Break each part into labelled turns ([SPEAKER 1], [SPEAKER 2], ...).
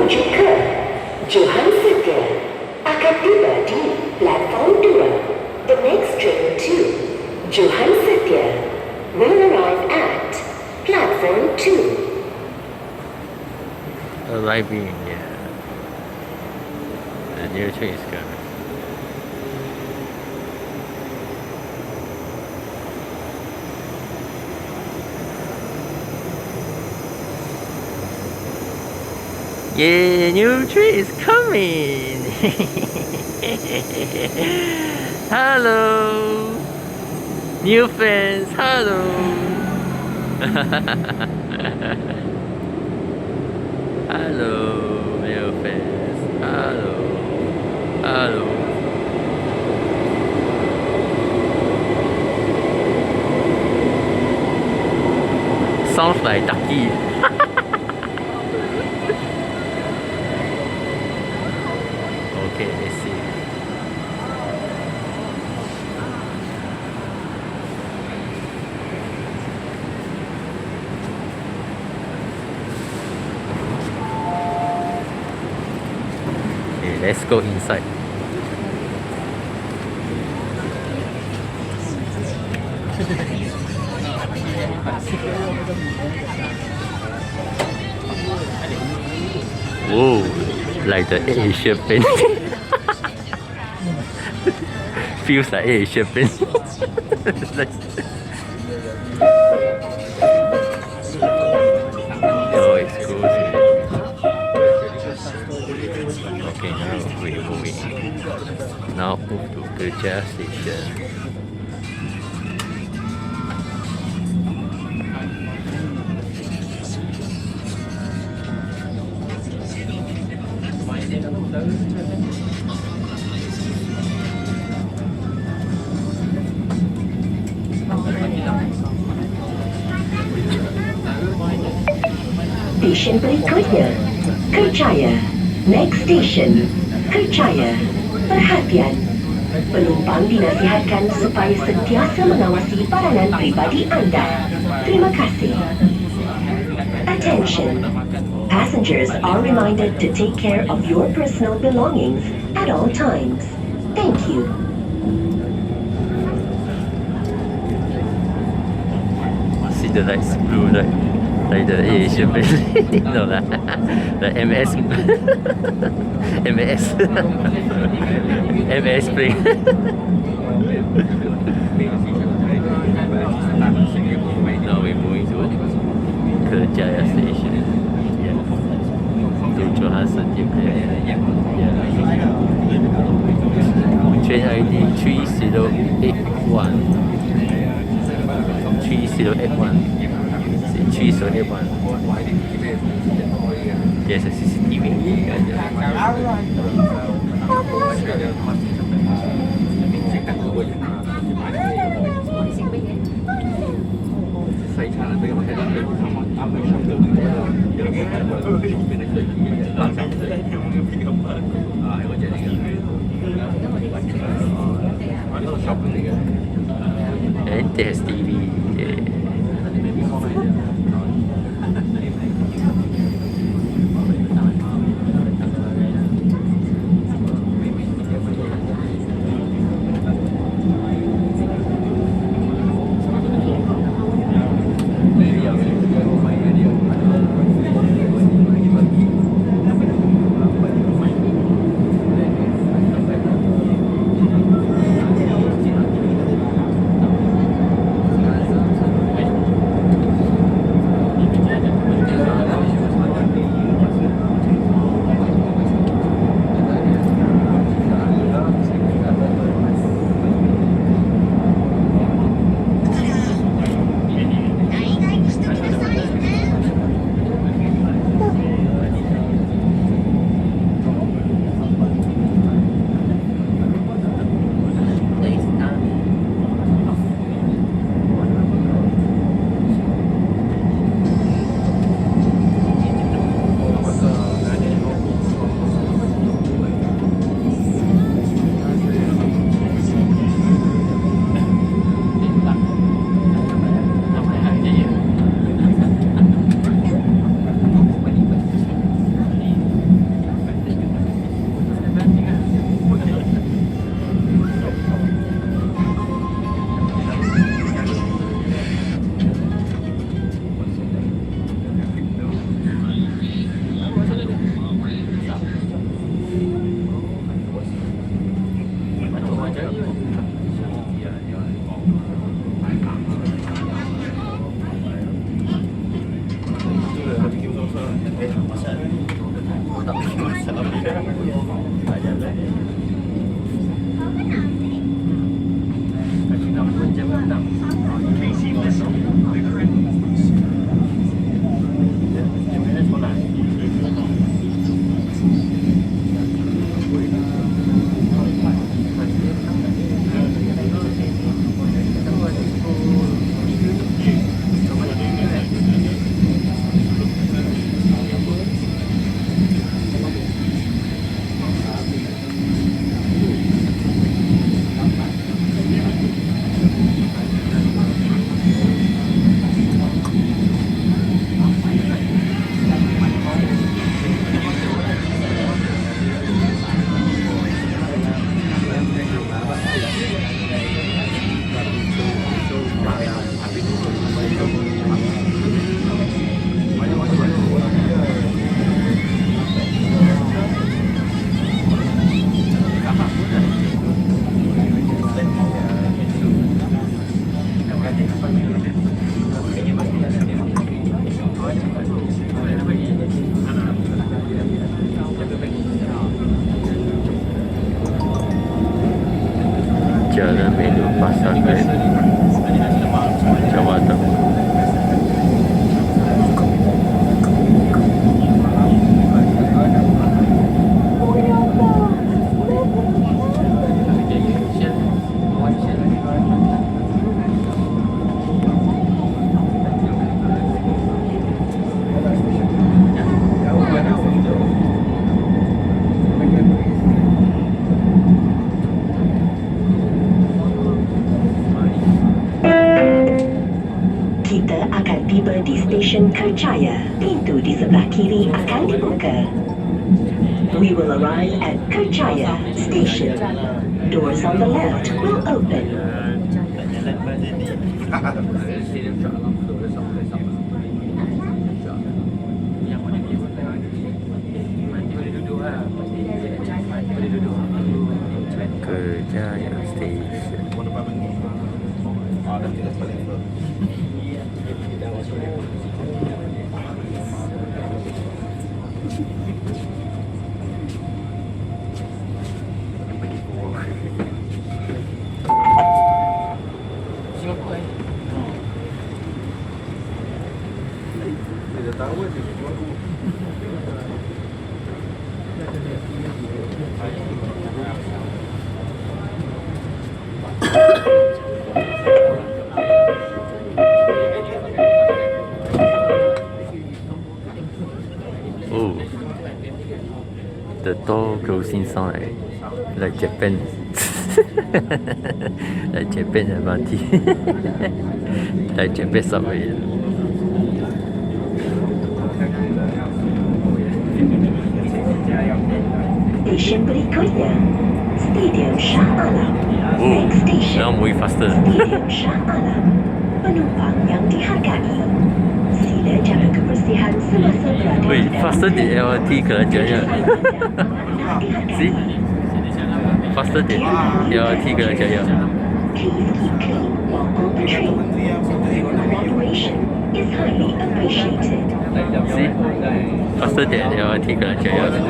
[SPEAKER 1] menuju ke Johannesburg akan tiba di platform 2. The next train to Johannesburg will arrive at platform 2.
[SPEAKER 2] Arriving, yeah. The new train is coming. Yeah, new train is coming. Hello, new friends. Hello. Hello, new friends. Hello, hello. Sounds like ducky. Okay, let's see. Okay, let's go inside. Whoa, like the Asian painting. Feels like Asian painting. Oh, it's cool. Okay, now we're moving. Now move to Kerja station.
[SPEAKER 1] Stesen berikutnya, Kerjaya. Next station, Kerjaya. Perhatian, penumpang dinasihatkan supaya sentiasa mengawasi barangan pribadi anda. Terima kasih. Attention, passengers are reminded to take care of your personal belongings at all times. Thank you.
[SPEAKER 2] See the lights blue, like the Asian painting. No lah, the MS, MS, MS plane. Now we're moving to Kerjaya station. Yeah. To Johannesburg. Yeah. Train ID 3081. 3081. 3081. There's a CCTV. And there's TV. Jalan Melu Pasar Grab Jawa Tengah.
[SPEAKER 1] Kita akan tiba di stesen Kerjaya. Pintu di sebelah kiri akan dibuka. We will arrive at Kerjaya Station. Doors on the left will open.
[SPEAKER 2] Kerjaya Station. Oh, the door closing sound like Japan. Like Japan MRT. Like Japan subway.
[SPEAKER 1] Stesen berikutnya, Stadium Shah Alam.
[SPEAKER 2] Oh,
[SPEAKER 1] Next station,
[SPEAKER 2] now moving faster.
[SPEAKER 1] Stadium Shah Alam. Penumpang yang dihargai, sila jaga kebersihan semasa berada
[SPEAKER 2] Wait,
[SPEAKER 1] di dalam
[SPEAKER 2] faster than
[SPEAKER 1] kereta.
[SPEAKER 2] LRT Kerajaya. See? Faster than LRT Kerajaya.
[SPEAKER 1] Please keep clean while on the train. Your cooperation is highly appreciated.
[SPEAKER 2] See? Faster than LRT Kerajaya.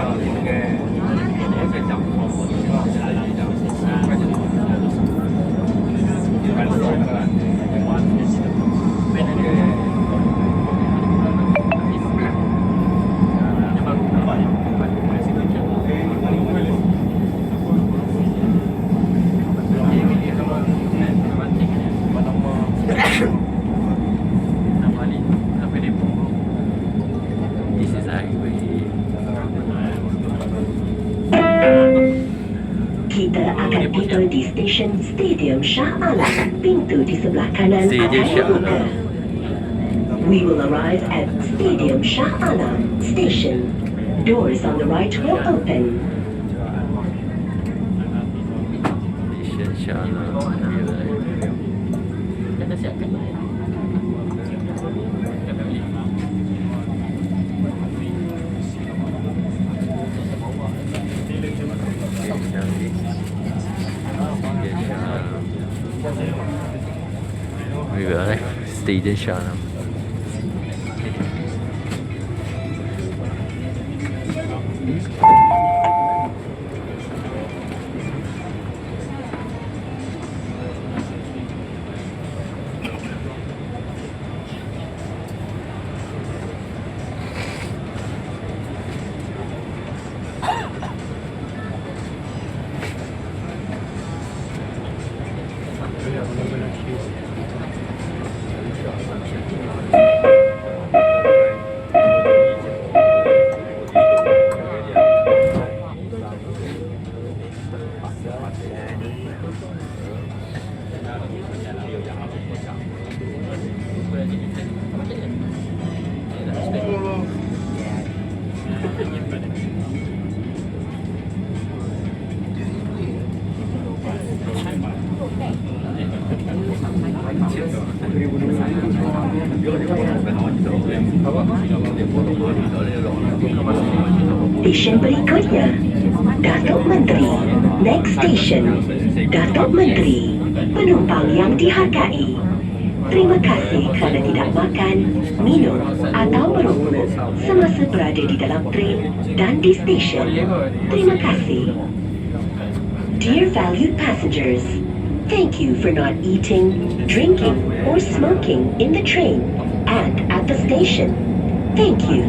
[SPEAKER 2] This is highway.
[SPEAKER 1] Kita akan tiba di stesen Stadium Shah Alam. Pintu di sebelah kanan
[SPEAKER 2] Stadium
[SPEAKER 1] akan
[SPEAKER 2] Shah
[SPEAKER 1] dibuka.
[SPEAKER 2] Alam.
[SPEAKER 1] We will arrive at Stadium Shah Alam Station. Doors on the right will open.
[SPEAKER 2] Station Shah Alam. We will arrive Stadium Shah Alam. Hmm?
[SPEAKER 1] Stesen berikutnya, Datuk Menteri. Next station, Datuk Menteri. Penumpang yang dihargai, terima kasih kerana tidak makan, minum atau merokok semasa berada di dalam tren dan di stesen. Terima kasih. Dear valued passengers, thank you for not eating, drinking or smoking in the train and at the station. Thank you.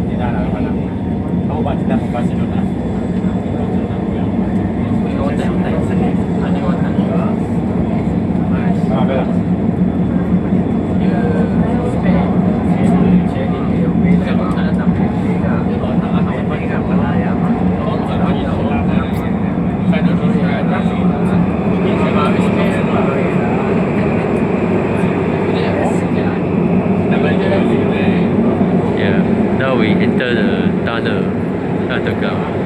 [SPEAKER 2] Yeah, now we enter the tunnel underground.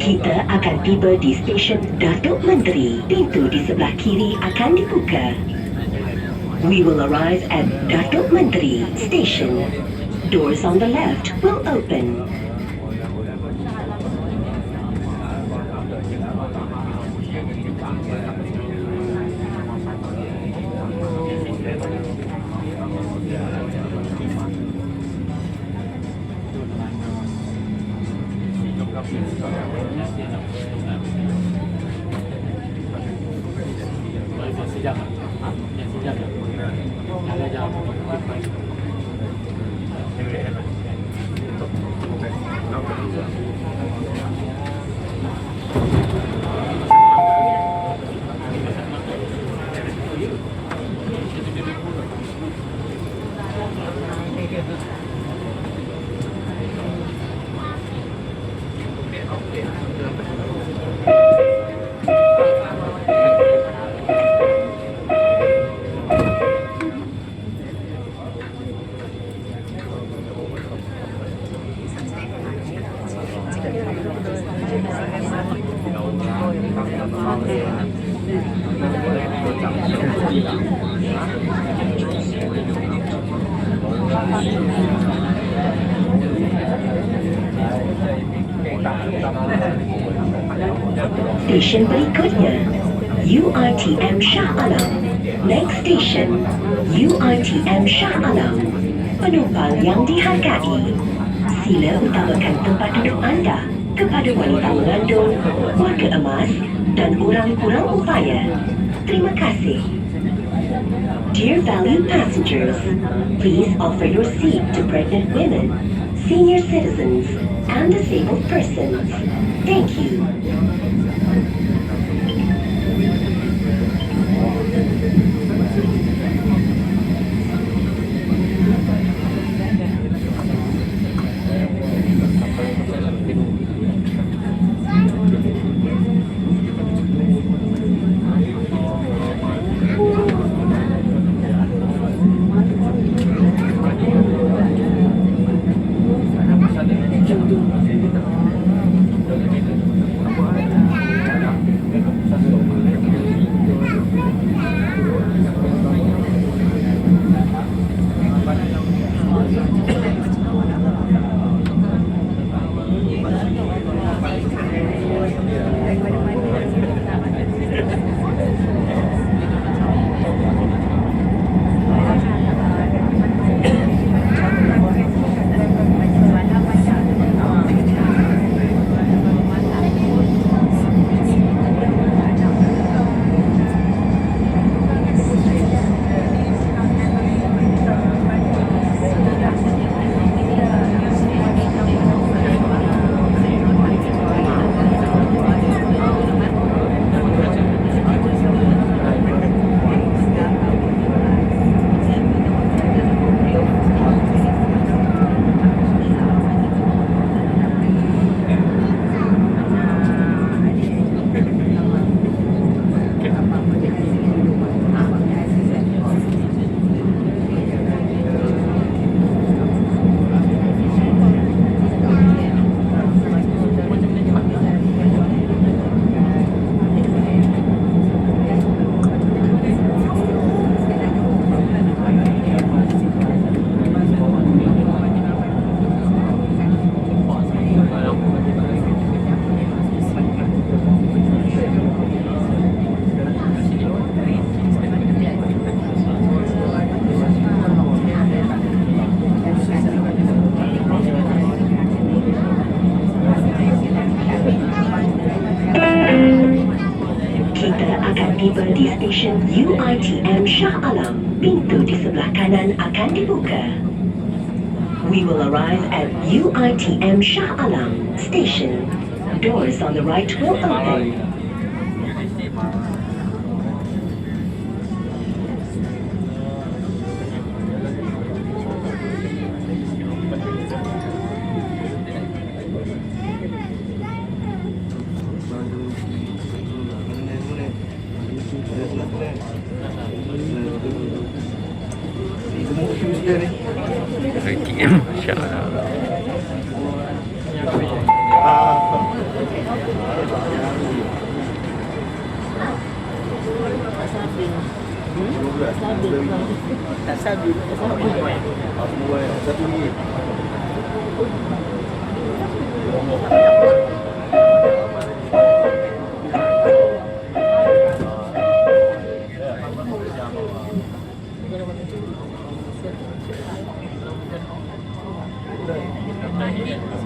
[SPEAKER 1] Kita akan tiba di stesen Datuk Menteri. Pintu di sebelah kiri akan dibuka. We will arrive at Datuk Menteri Station. Doors on the left will open. Stesen berikutnya, UITM Shah Alam. Next station, UITM Shah Alam. Penumpang yang dihargai, sila utamakan tempat duduk anda kepada wanita mengandung, warga emas dan orang kurang upaya. Terima kasih. Dear valued passengers, please offer your seat to pregnant women, senior citizens, and disabled persons. Thank you. tiba di stesen UITM Shah Alam, pintu di sebelah kanan akan dibuka. We will arrive at UITM Shah Alam station. Doors on the right will open.
[SPEAKER 2] UITM Shah Alam.
[SPEAKER 3] Tak sabi. Satu ni.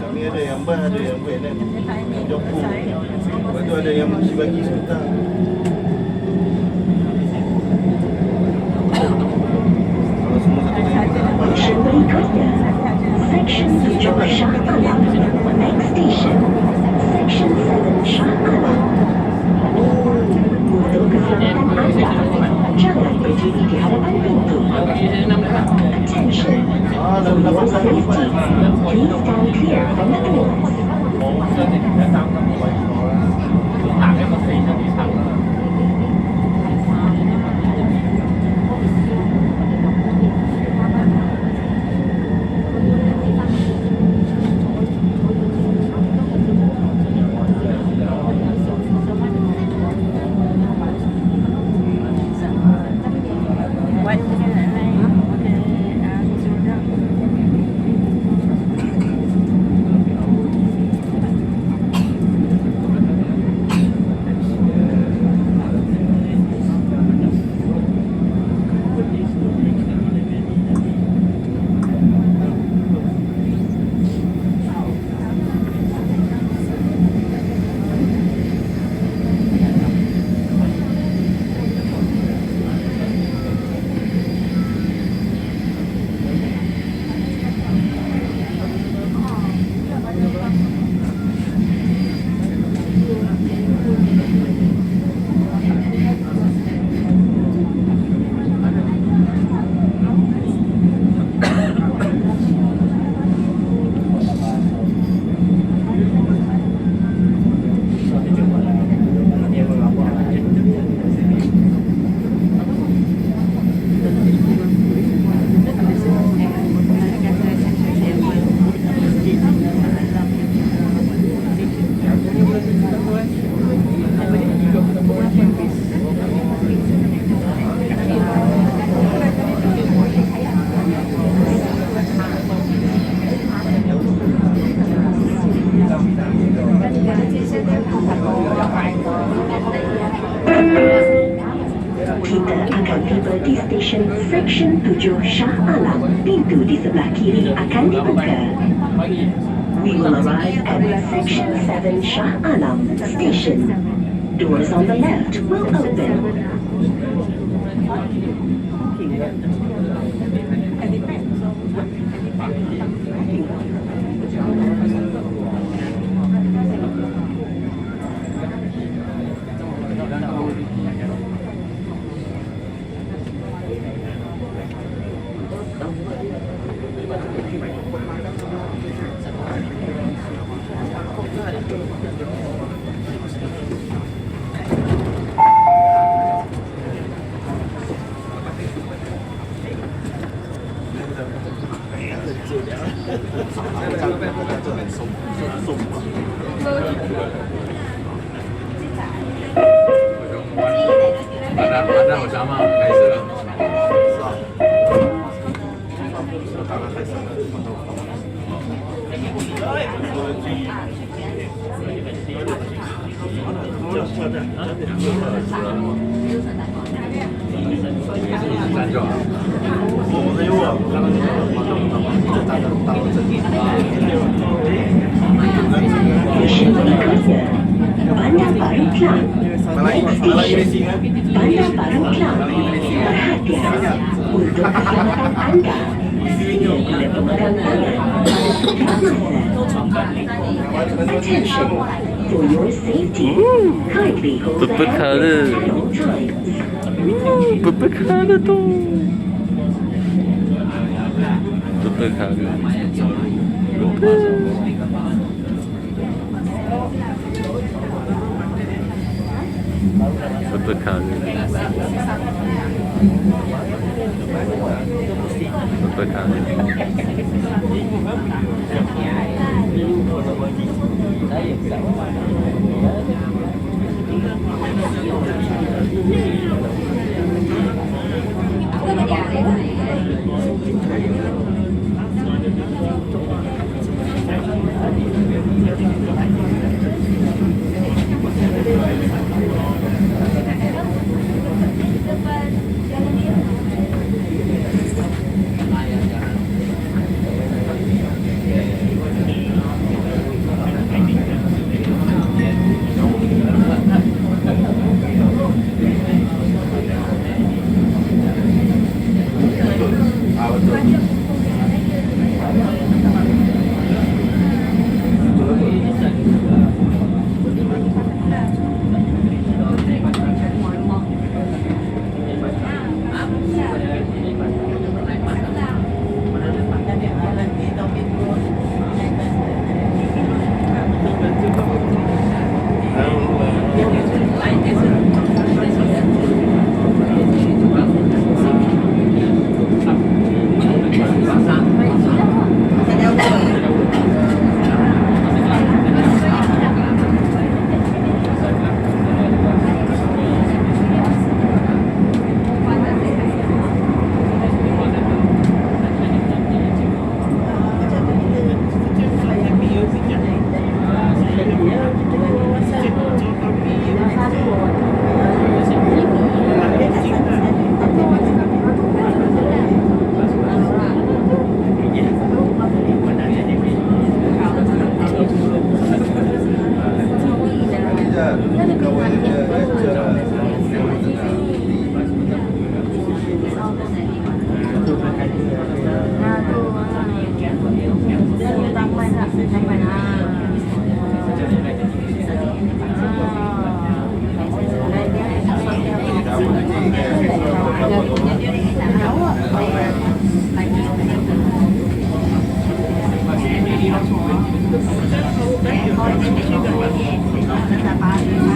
[SPEAKER 3] Kami ada yang ban, ada yang van kan. Joko. Lepas tu ada yang mesti bagi sebentar.
[SPEAKER 1] Stesen berikutnya, Section 7 Shah Alam. Next station, Section 7 Shah Alam. Untuk keselamatan anda, jangan berdiri di hadapan pintu. Attention, for your safety, please stand clear from the doors. stesen Section 7 Shah Alam. Pintu di sebelah kiri akan dibuka. We will arrive at Section 7 Shah Alam Station. Doors on the left will open. Stesen berikutnya, Bandar Baru Klang. Next station, Bandar Baru Klang. Perhatian, untuk keselamatan anda, sila guna pemegang tangan pada setiap masa. Attention, for your safety, kindly hold the handrail at all times.
[SPEAKER 2] Berbekal tu. Berbekal. Berbekal. Berbekal.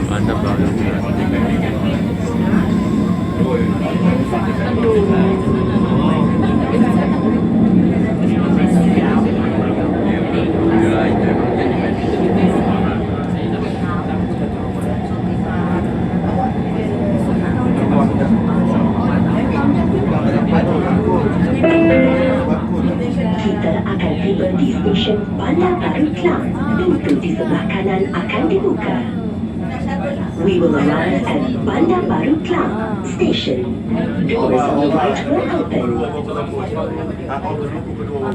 [SPEAKER 2] Mantap banget.
[SPEAKER 1] Kita akan tiba di stesen Bandar Baru Klang. Pintu di sebelah kanan akan dibuka. We will arrive at Bandar Baru Club Station. Doors on the right will open.
[SPEAKER 3] Aku dulu pukul 2